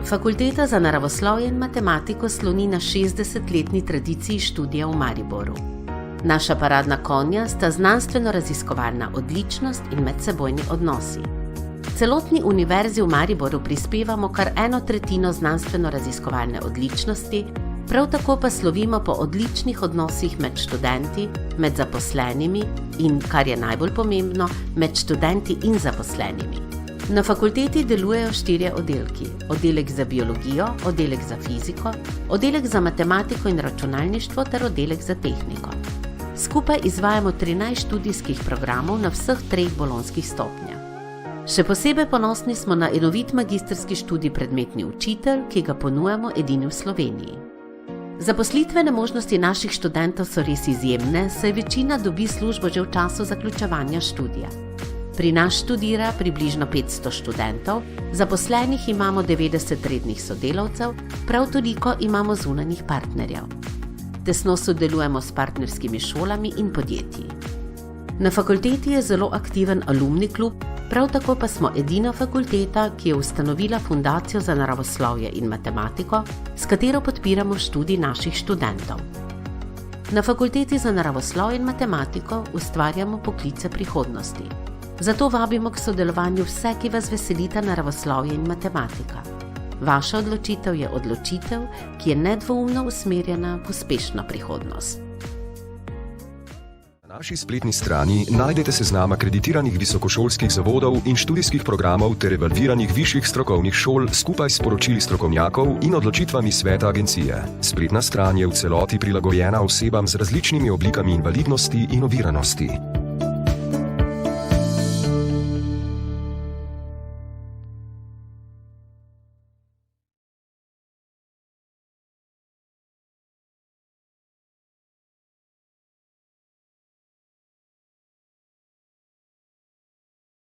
Fakulteta za naravoslovje in matematiko sloni na 60-letni tradiciji študija v Mariboru. Naša paradna konja sta znanstveno-raziskovalna odličnost in medsebojni odnosi. Celotni univerzi v Mariboru prispevamo kar 1/3 znanstveno-raziskovalne odličnosti, prav tako pa slovimo po odličnih odnosih med študenti, med zaposlenimi in, kar je najbolj pomembno, med študenti in zaposlenimi. Na fakulteti delujejo 4 oddelki: oddelek za biologijo, oddelek za fiziko, oddelek za matematiko in računalništvo ter oddelek za tehniko. Skupaj izvajamo 13 študijskih programov na vseh 3 bolonjskih stopnjah. Še posebej ponosni smo na enovit magistrski študij predmetni učitelj, ki ga ponujamo edini v Sloveniji. Zaposlitvene možnosti naših študentov so res izjemne, saj večina dobi službo že v času zaključevanja študija. Pri nas študira približno 500 študentov, zaposlenih imamo 90 rednih sodelavcev, prav toliko imamo zunanjih partnerjev. Tesno sodelujemo s partnerskimi šolami in podjetji. Na fakulteti je zelo aktiven alumni klub, prav tako pa smo edina fakulteta, ki je ustanovila Fundacijo za naravoslovje in matematiko, s katero podpiramo študij naših študentov. Na Fakulteti za naravoslovje in matematiko ustvarjamo poklice prihodnosti. Zato vabimo k sodelovanju vse, ki vas veselita naravoslovje in matematika. Vaša odločitev je odločitev, ki je nedvoumno usmerjena v uspešno prihodnost. Na naši spletni strani najdete seznam akreditiranih visokošolskih zavodov in študijskih programov ter evalviranih višjih strokovnih šol skupaj s poročili strokovnjakov in odločitvami sveta agencije. Spletna stran je v celoti prilagojena osebam z različnimi oblikami invalidnosti in oviranosti.